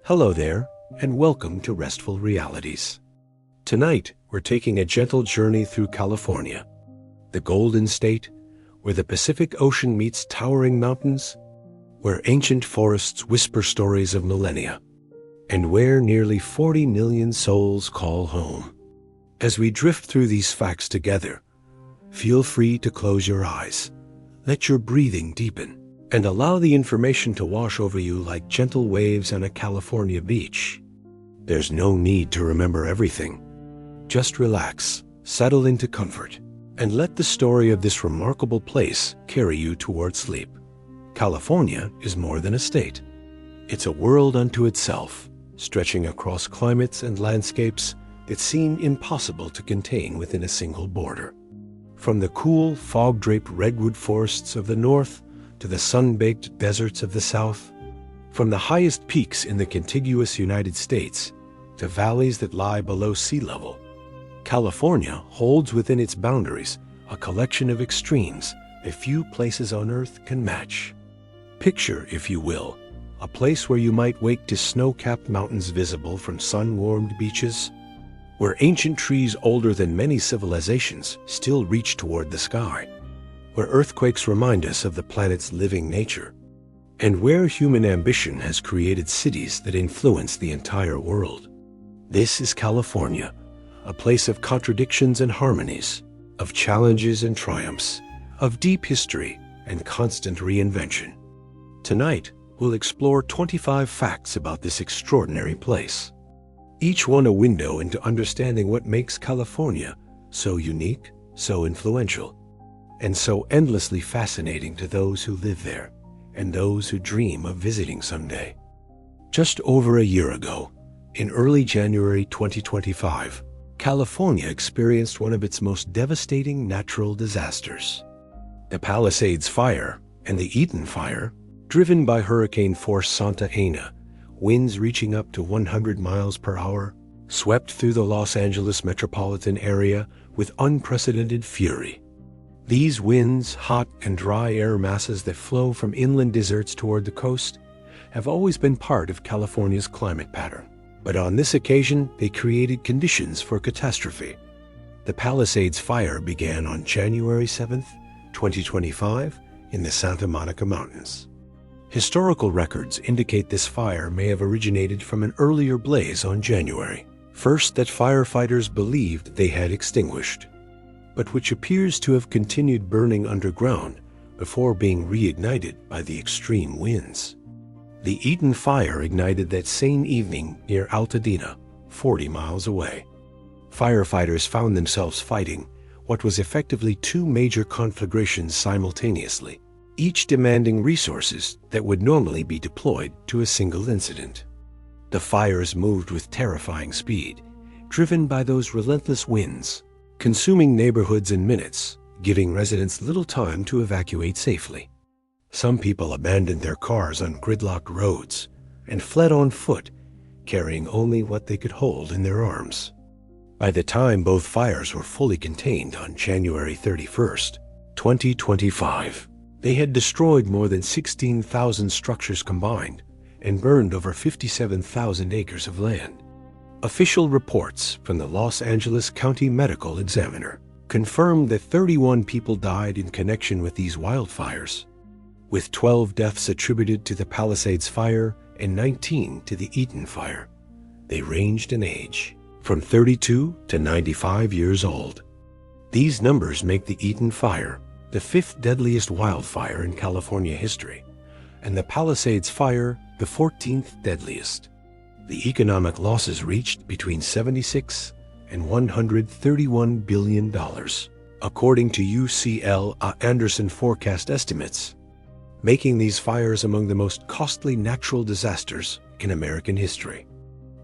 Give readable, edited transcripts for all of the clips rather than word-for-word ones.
Hello there, and welcome to Restful Realities. Tonight, we're taking a gentle journey through California, the Golden State, where the Pacific Ocean meets towering mountains, where ancient forests whisper stories of millennia, and where nearly 40 million souls call home. As we drift through these facts together, feel free to close your eyes, let your breathing deepen, and allow the information to wash over you like gentle waves on a California beach. There's no need to remember everything. Just relax, settle into comfort, and let the story of this remarkable place carry you toward sleep. California is more than a state. It's a world unto itself, stretching across climates and landscapes that seem impossible to contain within a single border. From the cool, fog-draped redwood forests of the north to the sun-baked deserts of the south, from the highest peaks in the contiguous United States to valleys that lie below sea level, California holds within its boundaries a collection of extremes that few places on Earth can match. Picture, if you will, a place where you might wake to snow-capped mountains visible from sun-warmed beaches, where ancient trees older than many civilizations still reach toward the sky, where earthquakes remind us of the planet's living nature, and where human ambition has created cities that influence the entire world. This is California, a place of contradictions and harmonies, of challenges and triumphs, of deep history and constant reinvention. Tonight, we'll explore 25 facts about this extraordinary place, each one a window into understanding what makes California so unique, so influential, and so endlessly fascinating to those who live there and those who dream of visiting someday. Just over a year ago, in early January 2025, California experienced one of its most devastating natural disasters. The Palisades Fire and the Eaton Fire, driven by hurricane-force Santa Ana, winds reaching up to 100 miles per hour, swept through the Los Angeles metropolitan area with unprecedented fury. These winds, hot and dry air masses that flow from inland deserts toward the coast, have always been part of California's climate pattern. But on this occasion, they created conditions for catastrophe. The Palisades Fire began on January 7, 2025, in the Santa Monica Mountains. Historical records indicate this fire may have originated from an earlier blaze on January 1st that firefighters believed they had extinguished, but which appears to have continued burning underground before being reignited by the extreme winds. The Eaton Fire ignited that same evening near Altadena, 40 miles away. Firefighters found themselves fighting what was effectively two major conflagrations simultaneously, each demanding resources that would normally be deployed to a single incident. The fires moved with terrifying speed, driven by those relentless winds, consuming neighborhoods in minutes, giving residents little time to evacuate safely. Some people abandoned their cars on gridlocked roads and fled on foot, carrying only what they could hold in their arms. By the time both fires were fully contained on January 31st, 2025, they had destroyed more than 16,000 structures combined and burned over 57,000 acres of land. Official reports from the Los Angeles County Medical Examiner confirmed that 31 people died in connection with these wildfires, with 12 deaths attributed to the Palisades Fire and 19 to the Eaton Fire. They ranged in age, from 32 to 95 years old. These numbers make the Eaton Fire the fifth deadliest wildfire in California history, and the Palisades Fire the 14th deadliest. The economic losses reached between $76 and $131 billion, according to UCL Anderson forecast estimates, making these fires among the most costly natural disasters in American history.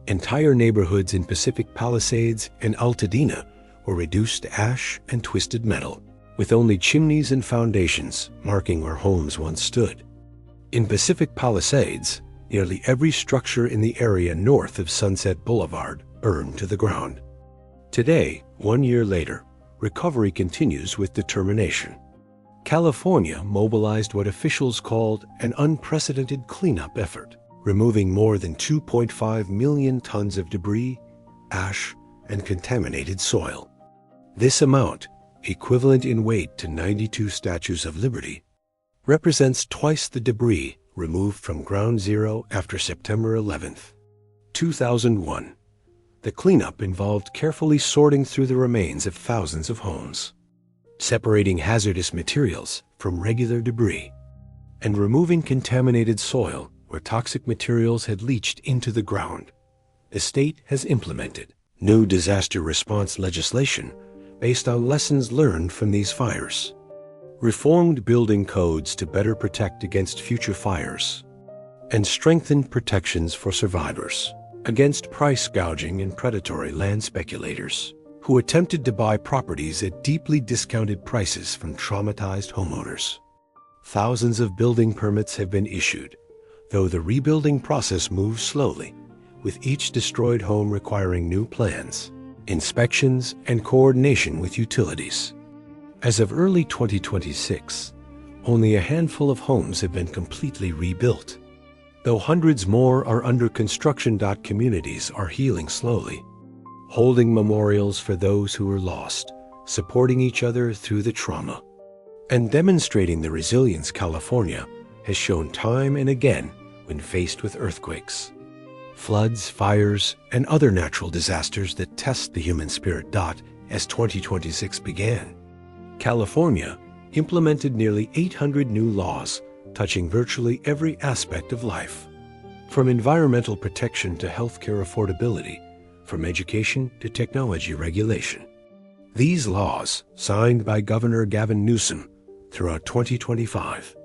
Entire neighborhoods in Pacific Palisades and Altadena were reduced to ash and twisted metal, with only chimneys and foundations marking where homes once stood. In Pacific Palisades, nearly every structure in the area north of Sunset Boulevard burned to the ground. Today, 1 year later, recovery continues with determination. California mobilized what officials called an unprecedented cleanup effort, removing more than 2.5 million tons of debris, ash, and contaminated soil. This amount, equivalent in weight to 92 Statues of Liberty, represents twice the debris removed from Ground Zero after September 11, 2001. The cleanup involved carefully sorting through the remains of thousands of homes, separating hazardous materials from regular debris, and removing contaminated soil where toxic materials had leached into the ground. The state has implemented new disaster response legislation based on lessons learned from these fires, reformed building codes to better protect against future fires, and strengthened protections for survivors against price gouging and predatory land speculators who attempted to buy properties at deeply discounted prices from traumatized homeowners. Thousands of building permits have been issued, though the rebuilding process moves slowly, with each destroyed home requiring new plans, inspections, and coordination with utilities. As of early 2026, only a handful of homes have been completely rebuilt, though hundreds more are under construction. Communities are healing slowly, holding memorials for those who were lost, supporting each other through the trauma, and demonstrating the resilience California has shown time and again when faced with earthquakes, floods, fires, and other natural disasters that test the human spirit. As 2026 began, California implemented nearly 800 new laws touching virtually every aspect of life, from environmental protection to healthcare affordability, from education to technology regulation. These laws, signed by Governor Gavin Newsom throughout 2025,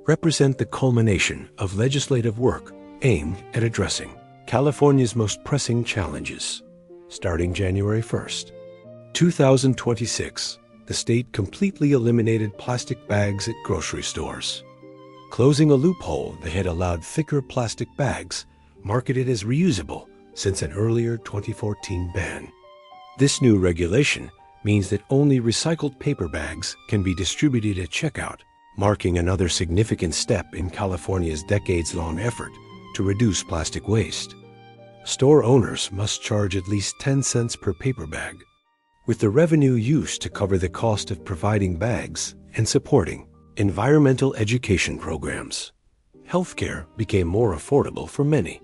represent the culmination of legislative work aimed at addressing California's most pressing challenges. Starting January 1st, 2026, the state completely eliminated plastic bags at grocery stores, closing a loophole that had allowed thicker plastic bags marketed as reusable since an earlier 2014 ban. This new regulation means that only recycled paper bags can be distributed at checkout, marking another significant step in California's decades-long effort to reduce plastic waste. Store owners must charge at least 10 cents per paper bag, with the revenue used to cover the cost of providing bags and supporting environmental education programs. Healthcare became more affordable for many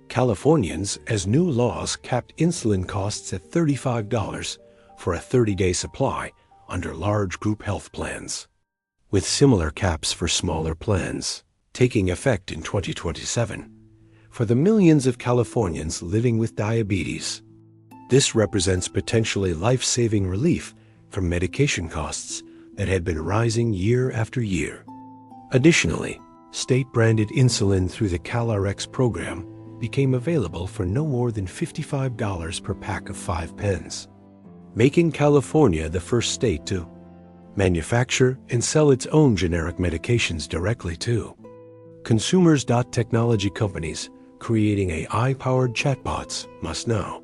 Californians as new laws capped insulin costs at $35 for a 30-day supply under large group health plans, with similar caps for smaller plans taking effect in 2027 for the millions of Californians living with diabetes. This represents potentially life-saving relief from medication costs that had been rising year after year. Additionally, state-branded insulin through the CalRx program became available for no more than $55 per pack of 5 pens, making California the first state to manufacture and sell its own generic medications directly to consumers. Technology companies creating AI-powered chatbots must now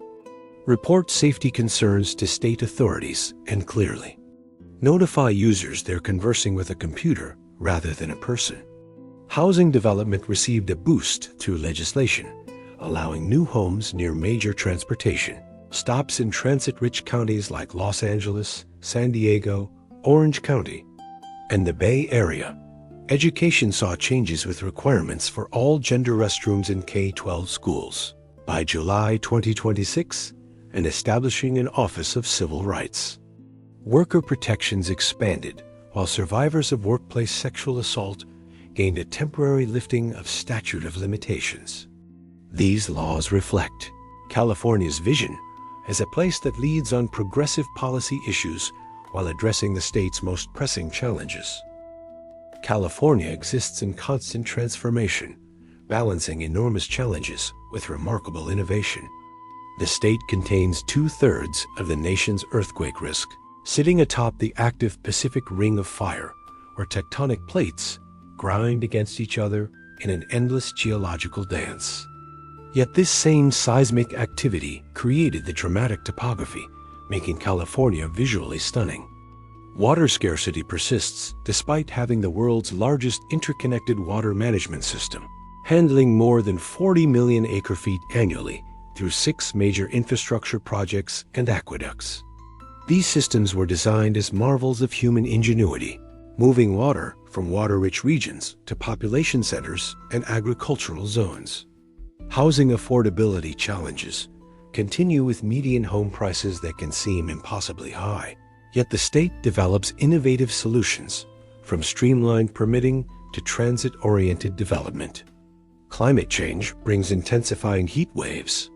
report safety concerns to state authorities and clearly notify users they're conversing with a computer rather than a person. Housing development received a boost through legislation, allowing new homes near major transportation stops in transit-rich counties like Los Angeles, San Diego, Orange County, and the Bay Area. Education saw changes with requirements for all gender restrooms in K-12 schools by July 2026 and establishing an Office of Civil Rights. Worker protections expanded while survivors of workplace sexual assault gained a temporary lifting of statute of limitations. These laws reflect California's vision as a place that leads on progressive policy issues while addressing the state's most pressing challenges. California exists in constant transformation, balancing enormous challenges with remarkable innovation. The state contains 2/3 of the nation's earthquake risk, sitting atop the active Pacific Ring of Fire, where tectonic plates grind against each other in an endless geological dance. Yet this same seismic activity created the dramatic topography, making California visually stunning. Water scarcity persists despite having the world's largest interconnected water management system, handling more than 40 million acre-feet annually through 6 major infrastructure projects and aqueducts. These systems were designed as marvels of human ingenuity, moving water from water-rich regions to population centers and agricultural zones. Housing affordability challenges continue with median home prices that can seem impossibly high. Yet the state develops innovative solutions, from streamlined permitting to transit-oriented development. Climate change brings intensifying heat waves,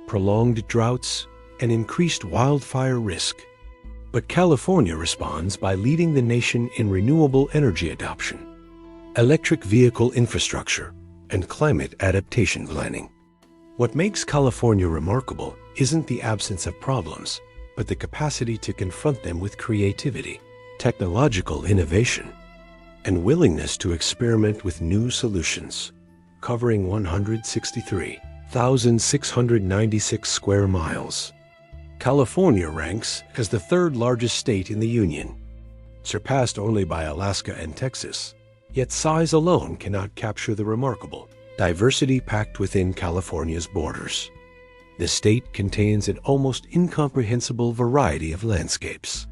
prolonged droughts, and increased wildfire risk. But California responds by leading the nation in renewable energy adoption, electric vehicle infrastructure, and climate adaptation planning. What makes California remarkable isn't the absence of problems, but the capacity to confront them with creativity, technological innovation, and willingness to experiment with new solutions. Covering 163,696 square miles, California ranks as the third largest state in the Union, surpassed only by Alaska and Texas. Yet size alone cannot capture the remarkable diversity packed within California's borders. The state contains an almost incomprehensible variety of landscapes,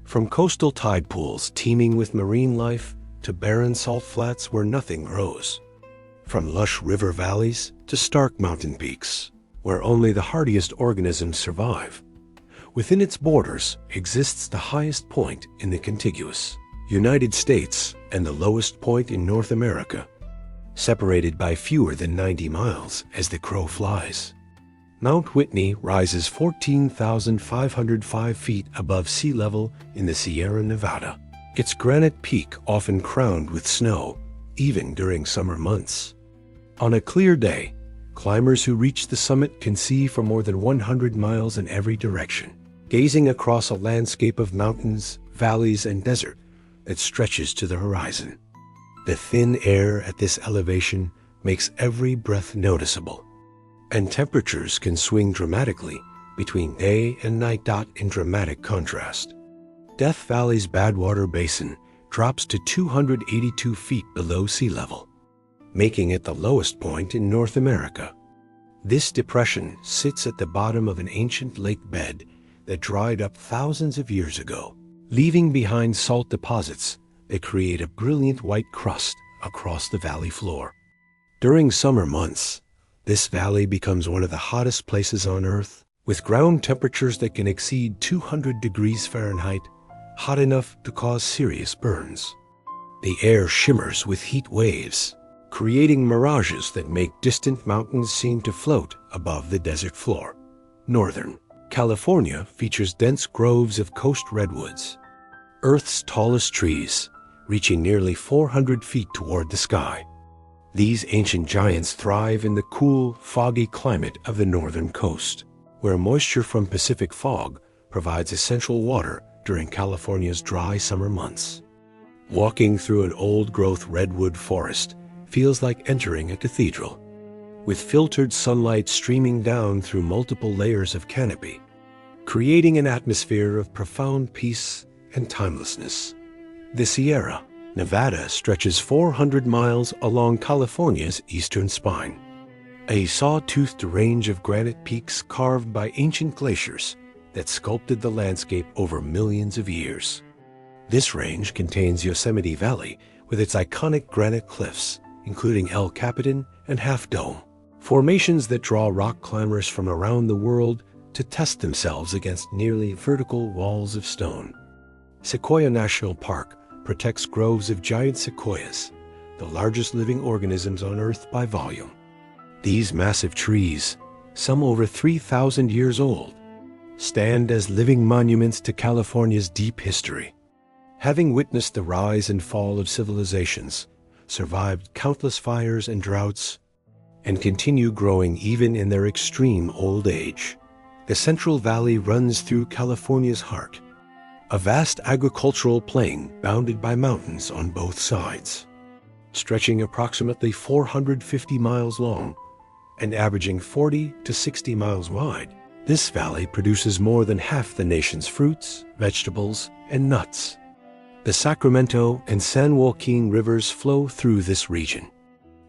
from coastal tide pools teeming with marine life to barren salt flats where nothing grows, from lush river valleys to stark mountain peaks where only the hardiest organisms survive. Within its borders exists the highest point in the contiguous United States and the lowest point in North America, separated by fewer than 90 miles as the crow flies. Mount Whitney rises 14,505 feet above sea level in the Sierra Nevada, its granite peak often crowned with snow, even during summer months. On a clear day, climbers who reach the summit can see for more than 100 miles in every direction, gazing across a landscape of mountains, valleys, and desert that stretches to the horizon. The thin air at this elevation makes every breath noticeable, and temperatures can swing dramatically between day and night. In dramatic contrast, Death Valley's Badwater Basin drops to 282 feet below sea level, making it the lowest point in North America. This depression sits at the bottom of an ancient lake bed that dried up thousands of years ago, leaving behind salt deposits that create a brilliant white crust across the valley floor. During summer months, this valley becomes one of the hottest places on Earth, with ground temperatures that can exceed 200 degrees Fahrenheit, hot enough to cause serious burns. The air shimmers with heat waves, creating mirages that make distant mountains seem to float above the desert floor. Northern California features dense groves of coast redwoods, Earth's tallest trees, reaching nearly 400 feet toward the sky. These ancient giants thrive in the cool, foggy climate of the northern coast, where moisture from Pacific fog provides essential water during California's dry summer months. Walking through an old-growth redwood forest feels like entering a cathedral, with filtered sunlight streaming down through multiple layers of canopy, creating an atmosphere of profound peace and timelessness. The Sierra Nevada stretches 400 miles along California's eastern spine, a saw-toothed range of granite peaks carved by ancient glaciers that sculpted the landscape over millions of years. This range contains Yosemite Valley with its iconic granite cliffs, including El Capitan and Half Dome, formations that draw rock climbers from around the world to test themselves against nearly vertical walls of stone. Sequoia National Park protects groves of giant sequoias, the largest living organisms on Earth by volume. These massive trees, some over 3,000 years old, stand as living monuments to California's deep history. Having witnessed the rise and fall of civilizations, survived countless fires and droughts, and continue growing even in their extreme old age, the Central Valley runs through California's heart, a vast agricultural plain bounded by mountains on both sides. Stretching approximately 450 miles long and averaging 40 to 60 miles wide, this valley produces more than half the nation's fruits, vegetables, and nuts. The Sacramento and San Joaquin rivers flow through this region,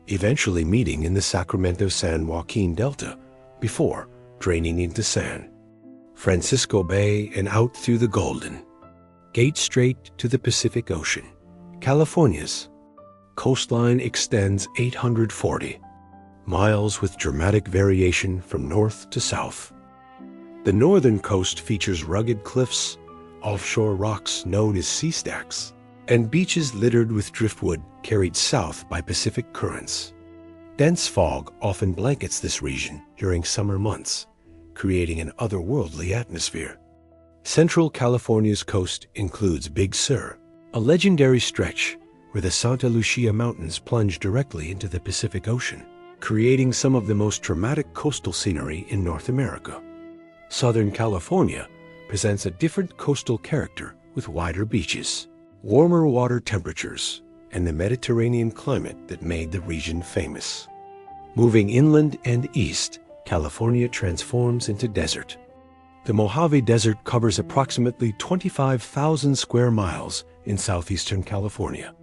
eventually meeting in the Sacramento-San Joaquin Delta before draining into San Francisco Bay and out through the Golden Gate Strait to the Pacific Ocean. California's coastline extends 840 miles with dramatic variation from north to south. The northern coast features rugged cliffs, offshore rocks known as sea stacks, and beaches littered with driftwood carried south by Pacific currents. Dense fog often blankets this region during summer months, creating an otherworldly atmosphere. Central California's coast includes Big Sur, a legendary stretch where the Santa Lucia Mountains plunge directly into the Pacific Ocean, creating some of the most dramatic coastal scenery in North America. Southern California presents a different coastal character with wider beaches, warmer water temperatures, and the Mediterranean climate that made the region famous. Moving inland and east, California transforms into desert. The Mojave Desert covers approximately 25,000 square miles in southeastern California,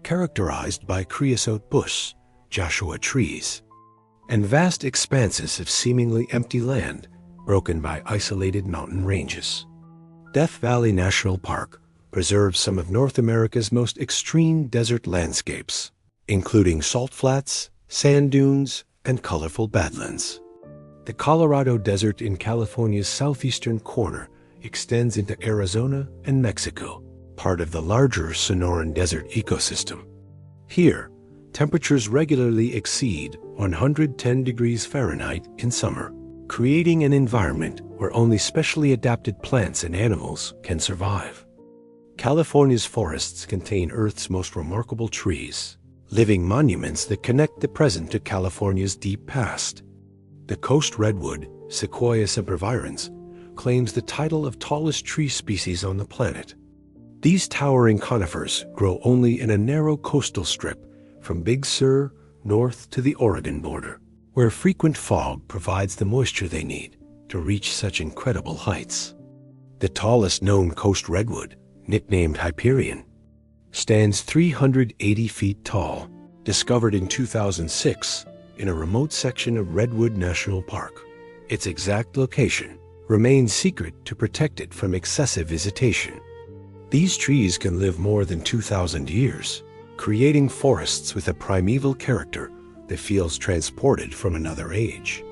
characterized by creosote bush, Joshua trees, and vast expanses of seemingly empty land broken by isolated mountain ranges. Death Valley National Park preserves some of North America's most extreme desert landscapes, including salt flats, sand dunes, and colorful badlands. The Colorado Desert in California's southeastern corner extends into Arizona and Mexico, part of the larger Sonoran Desert ecosystem. Here, temperatures regularly exceed 110 degrees Fahrenheit in summer, creating an environment where only specially adapted plants and animals can survive. California's forests contain Earth's most remarkable trees, living monuments that connect the present to California's deep past. The coast redwood, Sequoia sempervirens, claims the title of tallest tree species on the planet. These towering conifers grow only in a narrow coastal strip from Big Sur north to the Oregon border, where frequent fog provides the moisture they need to reach such incredible heights. The tallest known coast redwood, nicknamed Hyperion, stands 380 feet tall, discovered in 2006 in a remote section of Redwood National Park. Its exact location remains secret to protect it from excessive visitation. These trees can live more than 2,000 years, creating forests with a primeval character that feels transported from another age.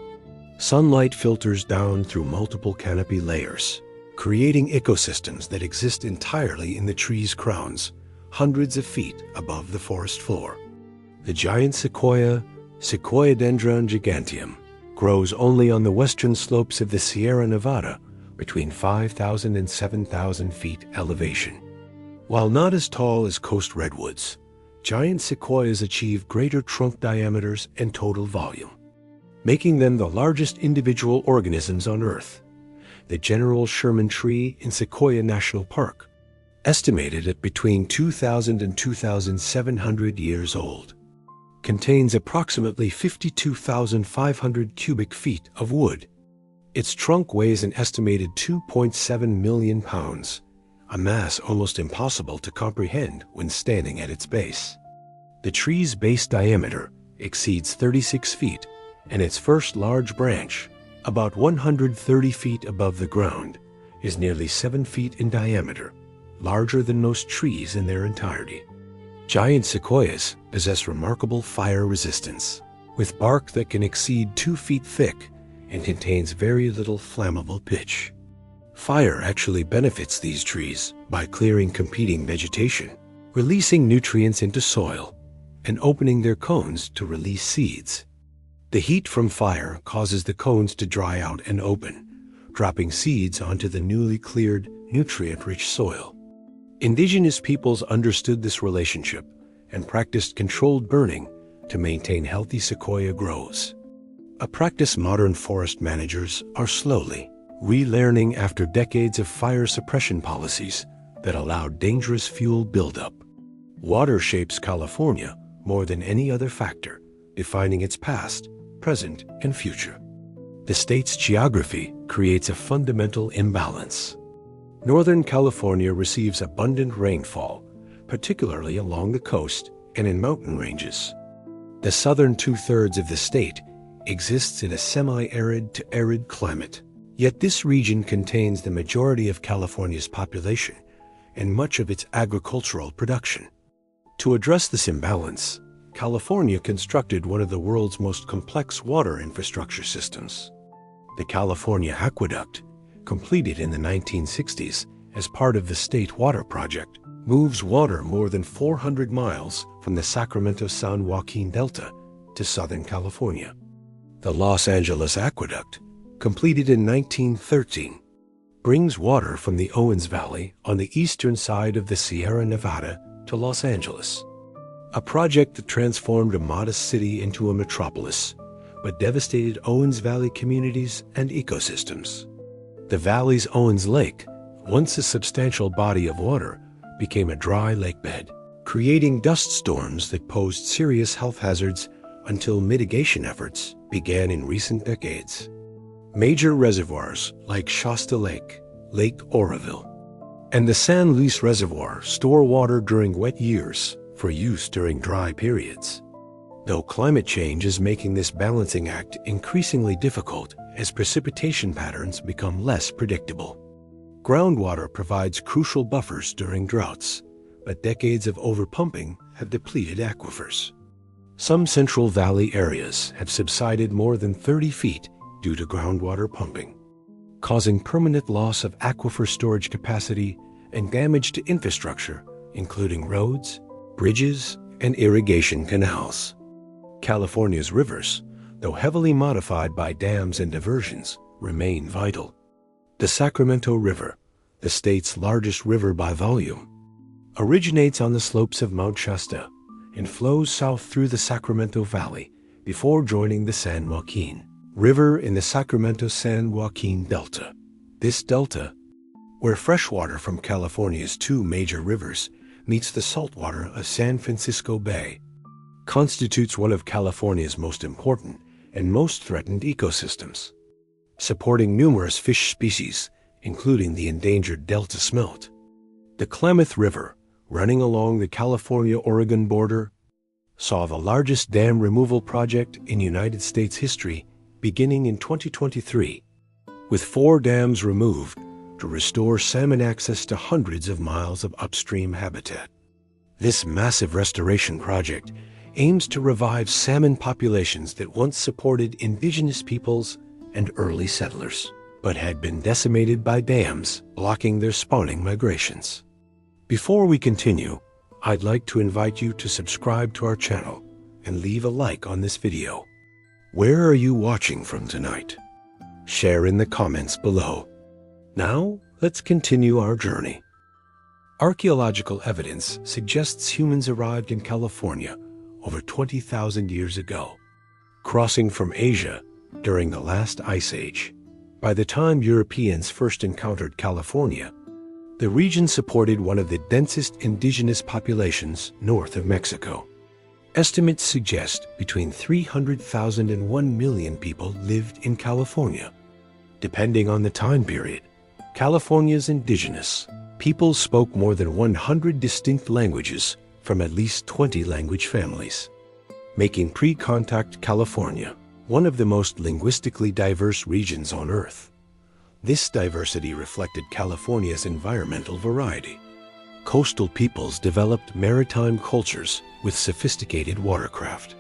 Sunlight filters down through multiple canopy layers, creating ecosystems that exist entirely in the trees' crowns, hundreds of feet above the forest floor. The giant sequoia, Sequoiadendron giganteum, grows only on the western slopes of the Sierra Nevada between 5,000 and 7,000 feet elevation. While not as tall as coast redwoods, giant sequoias achieve greater trunk diameters and total volume, making them the largest individual organisms on Earth. The General Sherman tree in Sequoia National Park, estimated at between 2,000 and 2,700 years old, contains approximately 52,500 cubic feet of wood. Its trunk weighs an estimated 2.7 million pounds, a mass almost impossible to comprehend when standing at its base. The tree's base diameter exceeds 36 feet, and its first large branch, about 130 feet above the ground, is nearly 7 feet in diameter, larger than most trees in their entirety. Giant sequoias possess remarkable fire resistance, with bark that can exceed 2 feet thick and contains very little flammable pitch. Fire actually benefits these trees by clearing competing vegetation, releasing nutrients into soil, and opening their cones to release seeds. The heat from fire causes the cones to dry out and open, dropping seeds onto the newly cleared, nutrient-rich soil. Indigenous peoples understood this relationship and practiced controlled burning to maintain healthy sequoia grows, a practice modern forest managers are slowly relearning after decades of fire suppression policies that allowed dangerous fuel buildup. Water shapes California more than any other factor, defining its past, present, and future. The state's geography creates a fundamental imbalance. Northern California receives abundant rainfall, particularly along the coast and in mountain ranges. The southern two-thirds of the state exists in a semi-arid to arid climate. Yet this region contains the majority of California's population and much of its agricultural production. To address this imbalance, California constructed one of the world's most complex water infrastructure systems. The California Aqueduct, completed in the 1960s as part of the State Water Project, moves water more than 400 miles from the Sacramento-San Joaquin Delta to Southern California. The Los Angeles Aqueduct, completed in 1913, brings water from the Owens Valley on the eastern side of the Sierra Nevada to Los Angeles, a project that transformed a modest city into a metropolis, but devastated Owens Valley communities and ecosystems. The valley's Owens Lake, once a substantial body of water, became a dry lakebed, creating dust storms that posed serious health hazards until mitigation efforts began in recent decades. Major reservoirs like Shasta Lake, Lake Oroville, and the San Luis Reservoir store water during wet years for use during dry periods. Though climate change is making this balancing act increasingly difficult as precipitation patterns become less predictable. Groundwater provides crucial buffers during droughts, but decades of overpumping have depleted aquifers. Some Central Valley areas have subsided more than 30 feet due to groundwater pumping, causing permanent loss of aquifer storage capacity and damage to infrastructure, including roads, bridges, and irrigation canals. California's rivers, though heavily modified by dams and diversions, remain vital. The Sacramento River, the state's largest river by volume, originates on the slopes of Mount Shasta and flows south through the Sacramento Valley before joining the San Joaquin River in the Sacramento-San Joaquin Delta. This delta, where freshwater from California's two major rivers meets the saltwater of San Francisco Bay, constitutes one of California's most important and most threatened ecosystems, supporting numerous fish species, including the endangered Delta smelt. The Klamath River, running along the California-Oregon border, saw the largest dam removal project in United States history beginning in 2023, with 4 dams removed to restore salmon access to hundreds of miles of upstream habitat. This massive restoration project aims to revive salmon populations that once supported indigenous peoples and early settlers, but had been decimated by dams blocking their spawning migrations. Before we continue, I'd like to invite you to subscribe to our channel and leave a like on this video. Where are you watching from tonight? Share in the comments below. Now, let's continue our journey. Archaeological evidence suggests humans arrived in California over 20,000 years ago, crossing from Asia during the last ice age. By the time Europeans first encountered California, the region supported one of the densest indigenous populations north of Mexico. Estimates suggest between 300,000 and 1 million people lived in California. Depending on the time period, California's indigenous peoples spoke more than 100 distinct languages from at least 20 language families, making pre-contact California one of the most linguistically diverse regions on Earth. This diversity reflected California's environmental variety. Coastal peoples developed maritime cultures with sophisticated watercraft.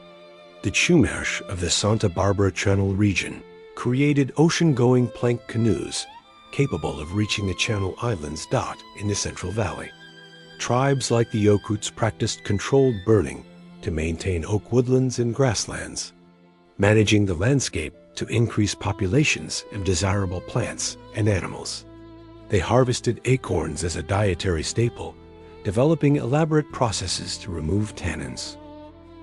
The Chumash of the Santa Barbara Channel region created ocean-going plank canoes capable of reaching the Channel Islands dot in the Central Valley. Tribes like the Yokuts practiced controlled burning to maintain oak woodlands and grasslands, managing the landscape to increase populations of desirable plants and animals. They harvested acorns as a dietary staple, developing elaborate processes to remove tannins.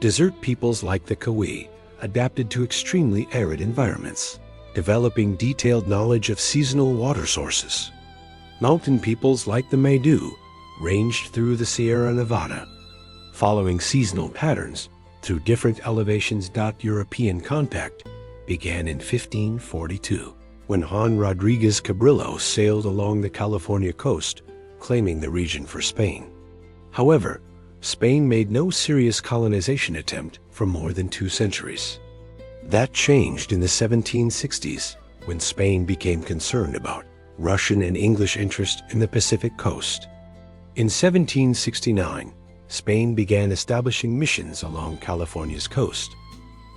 Desert peoples like the Kawi adapted to extremely arid environments, developing detailed knowledge of seasonal water sources. Mountain peoples like the Maidu ranged through the Sierra Nevada, following seasonal patterns through different elevations. European contact began in 1542, when Juan Rodriguez Cabrillo sailed along the California coast, claiming the region for Spain. However, Spain made no serious colonization attempt for more than 2 centuries. That changed in the 1760s when Spain became concerned about Russian and English interest in the Pacific coast. In 1769, Spain began establishing missions along California's coast,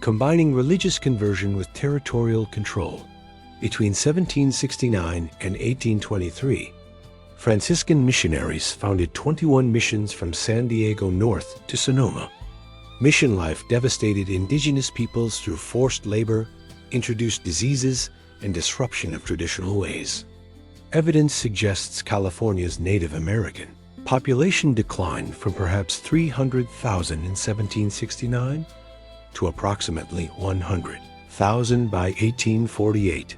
combining religious conversion with territorial control. Between 1769 and 1823, Franciscan missionaries founded 21 missions from San Diego north to Sonoma. Mission life devastated indigenous peoples through forced labor, introduced diseases, and disruption of traditional ways. Evidence suggests California's Native American population declined from perhaps 300,000 in 1769 to approximately 100,000 by 1848.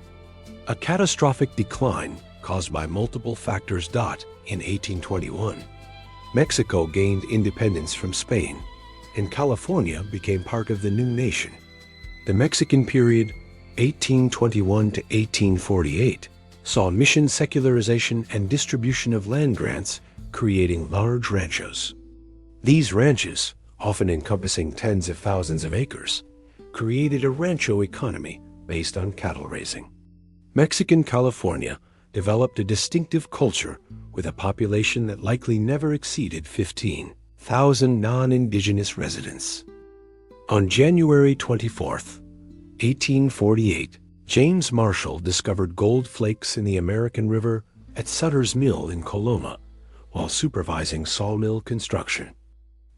A catastrophic decline caused by multiple factors. In 1821, Mexico gained independence from Spain, and California became part of the new nation. The Mexican period, 1821 to 1848, saw mission secularization and distribution of land grants, creating large ranchos. These ranches, often encompassing tens of thousands of acres, created a rancho economy based on cattle raising. Mexican California developed a distinctive culture with a population that likely never exceeded 15,000 non-indigenous residents. On January 24, 1848, James Marshall discovered gold flakes in the American River at Sutter's Mill in Coloma while supervising sawmill construction.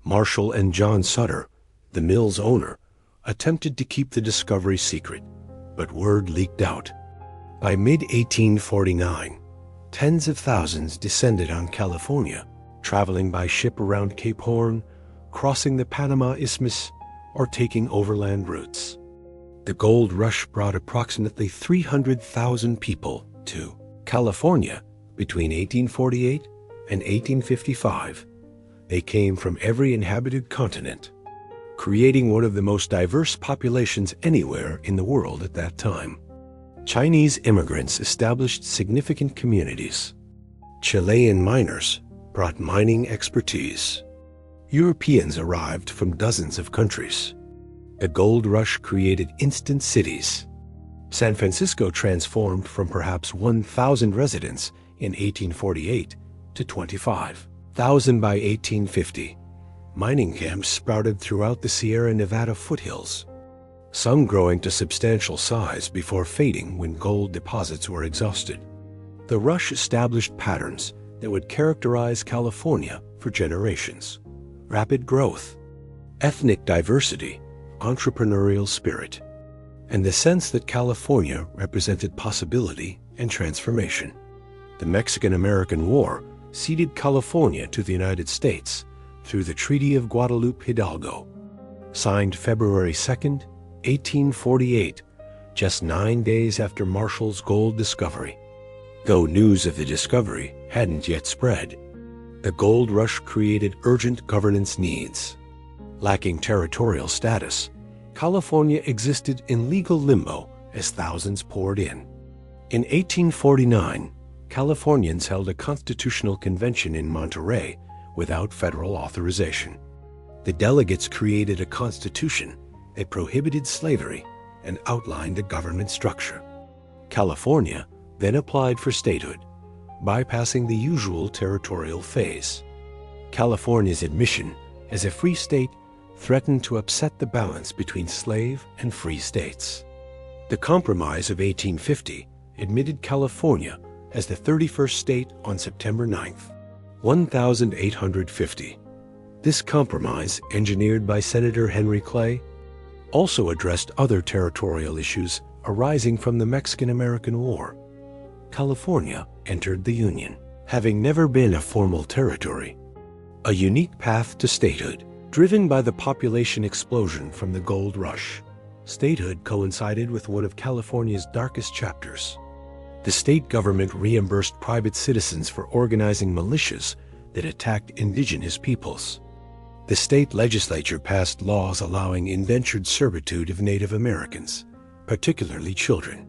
Marshall and John Sutter, the mill's owner, attempted to keep the discovery secret, but word leaked out. By mid-1849, tens of thousands descended on California, traveling by ship around Cape Horn, crossing the Panama Isthmus, or taking overland routes. The gold rush brought approximately 300,000 people to California between 1848 and 1855. They came from every inhabited continent, creating one of the most diverse populations anywhere in the world at that time. Chinese immigrants established significant communities. Chilean miners brought mining expertise. Europeans arrived from dozens of countries. The gold rush created instant cities. San Francisco transformed from perhaps 1,000 residents in 1848 to 25,000 by 1850. Mining camps sprouted throughout the Sierra Nevada foothills, some growing to substantial size before fading when gold deposits were exhausted. The rush established patterns that would characterize California for generations: rapid growth, ethnic diversity, entrepreneurial spirit, and the sense that California represented possibility and transformation. The Mexican-American War ceded California to the United States through the Treaty of Guadalupe Hidalgo, signed February 2, 1848, just 9 days after Marshall's gold discovery. Though news of the discovery hadn't yet spread, the gold rush created urgent governance needs. Lacking territorial status, California existed in legal limbo as thousands poured in. In 1849, Californians held a constitutional convention in Monterey without federal authorization. The delegates created a constitution that prohibited slavery and outlined a government structure. California then applied for statehood, bypassing the usual territorial phase. California's admission as a free state threatened to upset the balance between slave and free states. The Compromise of 1850 admitted California as the 31st state on September 9, 1850. This compromise, engineered by Senator Henry Clay, also addressed other territorial issues arising from the Mexican-American War. California entered the Union, having never been a formal territory. A unique path to statehood, driven by the population explosion from the gold rush. Statehood coincided with one of California's darkest chapters. The state government reimbursed private citizens for organizing militias that attacked indigenous peoples. The state legislature passed laws allowing indentured servitude of Native Americans, particularly children.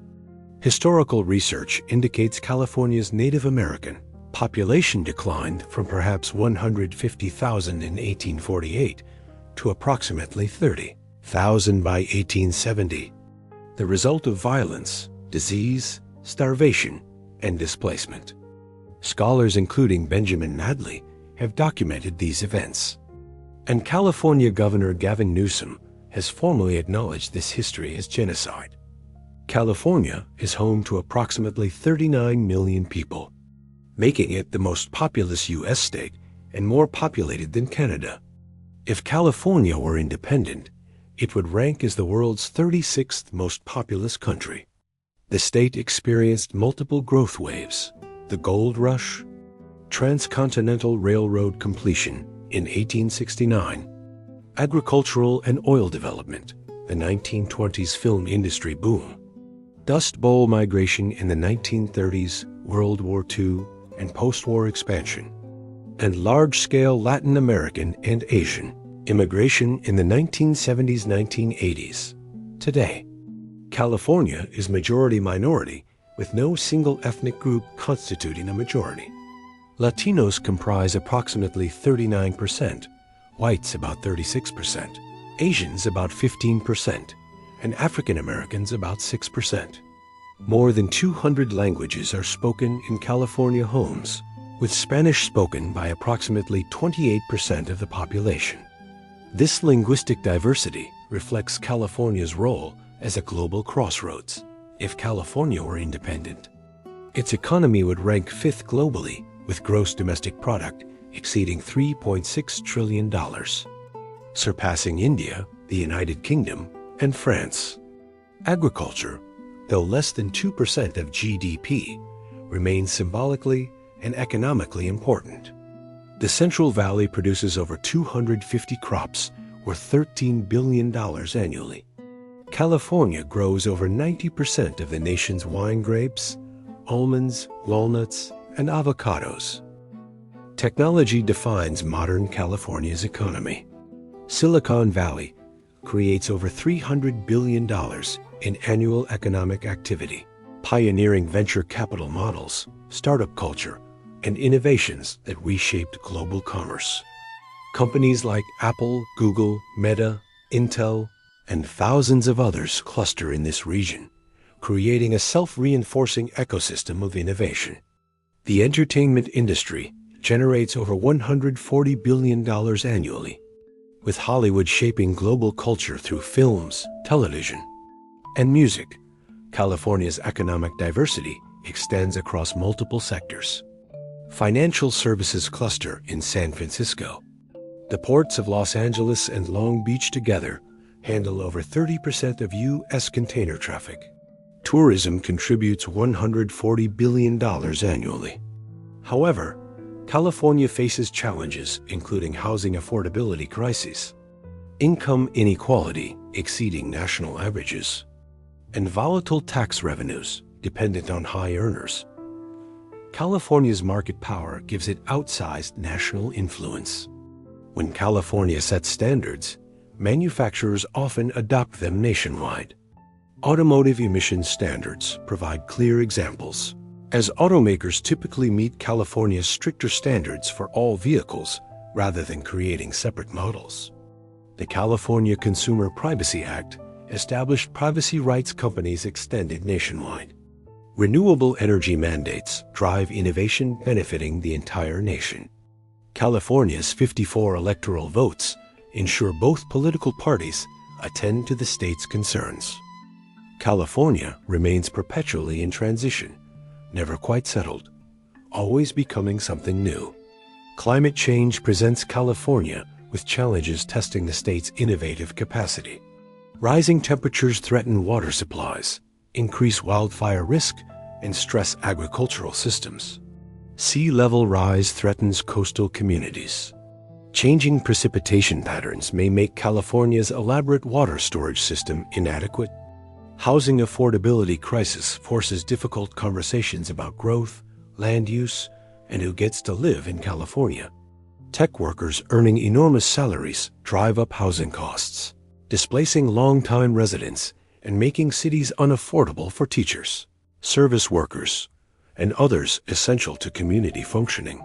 Historical research indicates California's Native American Population declined from perhaps 150,000 in 1848 to approximately 30,000 by 1870, the result of violence, disease, starvation, and displacement. Scholars including Benjamin Nadley have documented these events. And California Governor Gavin Newsom has formally acknowledged this history as genocide. California is home to approximately 39 million people, making it the most populous U.S. state and more populated than Canada. If California were independent, it would rank as the world's 36th most populous country. The state experienced multiple growth waves: the gold rush, transcontinental railroad completion in 1869, agricultural and oil development, the 1920s film industry boom, Dust Bowl migration in the 1930s, World War II, and post-war expansion, and large-scale Latin American and Asian immigration in the 1970s-1980s. Today, California is majority-minority, with no single ethnic group constituting a majority. Latinos comprise approximately 39%, whites about 36%, Asians about 15%, and African Americans about 6%. More than 200 languages are spoken in California homes, with Spanish spoken by approximately 28% of the population. This linguistic diversity reflects California's role as a global crossroads. If California were independent, its economy would rank fifth globally, with gross domestic product exceeding $3.6 trillion, surpassing India, the United Kingdom, and France. Agriculture, though less than 2% of GDP, remains symbolically and economically important. The Central Valley produces over 250 crops worth $13 billion annually. California grows over 90% of the nation's wine grapes, almonds, walnuts, and avocados. Technology defines modern California's economy. Silicon Valley creates over $300 billion in annual economic activity, pioneering venture capital models, startup culture, and innovations that reshaped global commerce. Companies like Apple, Google, Meta, Intel, and thousands of others cluster in this region, creating a self-reinforcing ecosystem of innovation. The entertainment industry generates over $140 billion annually, with Hollywood shaping global culture through films, television, and music. California's economic diversity extends across multiple sectors. Financial services cluster in San Francisco. The ports of Los Angeles and Long Beach together handle over 30% of U.S. container traffic. Tourism contributes $140 billion annually. However, California faces challenges including housing affordability crises, income inequality exceeding national averages, and volatile tax revenues dependent on high earners. California's market power gives it outsized national influence. When California sets standards, manufacturers often adopt them nationwide. Automotive emission standards provide clear examples, as automakers typically meet California's stricter standards for all vehicles rather than creating separate models. The California Consumer Privacy Act established privacy rights companies extended nationwide. Renewable energy mandates drive innovation benefiting the entire nation. California's 54 electoral votes ensure both political parties attend to the state's concerns. California remains perpetually in transition, never quite settled, always becoming something new. Climate change presents California with challenges testing the state's innovative capacity. Rising temperatures threaten water supplies, increase wildfire risk, and stress agricultural systems. Sea level rise threatens coastal communities. Changing precipitation patterns may make California's elaborate water storage system inadequate. Housing affordability crisis forces difficult conversations about growth, land use, and who gets to live in California. Tech workers earning enormous salaries drive up housing costs, displacing long-time residents and making cities unaffordable for teachers, service workers, and others essential to community functioning.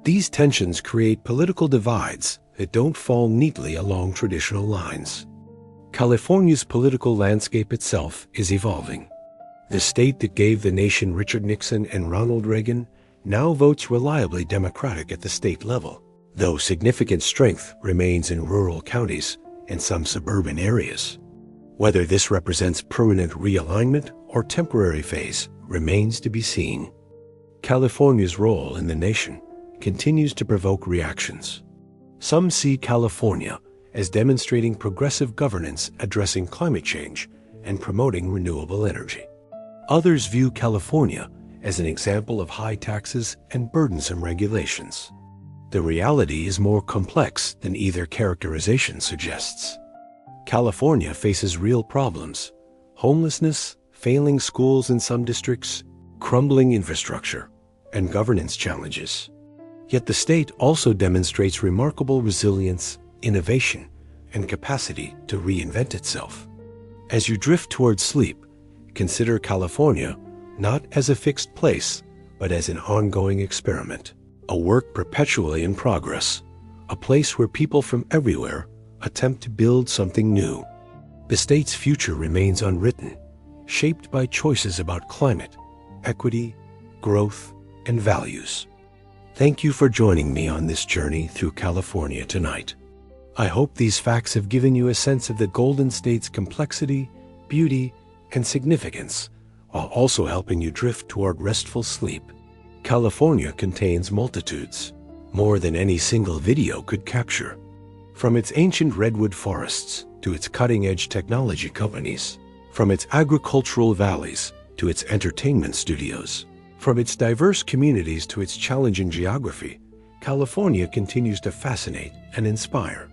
These tensions create political divides that don't fall neatly along traditional lines. California's political landscape itself is evolving. The state that gave the nation Richard Nixon and Ronald Reagan now votes reliably Democratic at the state level, though significant strength remains in rural counties and some suburban areas. Whether this represents permanent realignment or temporary phase remains to be seen. California's role in the nation continues to provoke reactions. Some see California as demonstrating progressive governance addressing climate change and promoting renewable energy. Others view California as an example of high taxes and burdensome regulations. The reality is more complex than either characterization suggests. California faces real problems: homelessness, failing schools in some districts, crumbling infrastructure, and governance challenges. Yet the state also demonstrates remarkable resilience, innovation, and capacity to reinvent itself. As you drift towards sleep, consider California not as a fixed place, but as an ongoing experiment, a work perpetually in progress, a place where people from everywhere attempt to build something new. The state's future remains unwritten, shaped by choices about climate, equity, growth, and values. Thank you for joining me on this journey through California tonight. I hope these facts have given you a sense of the Golden State's complexity, beauty, and significance, while also helping you drift toward restful sleep. California contains multitudes, more than any single video could capture. From its ancient redwood forests to its cutting-edge technology companies, from its agricultural valleys to its entertainment studios, from its diverse communities to its challenging geography, California continues to fascinate and inspire.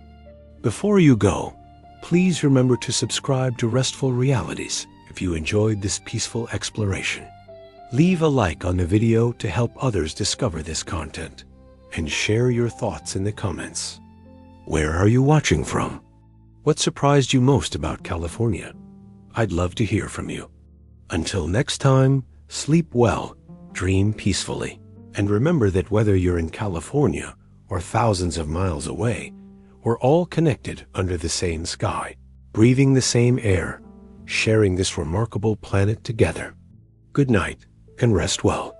Before you go, please remember to subscribe to Restful Realities if you enjoyed this peaceful exploration. Leave a like on the video to help others discover this content, and share your thoughts in the comments. Where are you watching from? What surprised you most about California? I'd love to hear from you. Until next time, sleep well, dream peacefully, and remember that whether you're in California or thousands of miles away, we're all connected under the same sky, breathing the same air, sharing this remarkable planet together. Good night and rest well.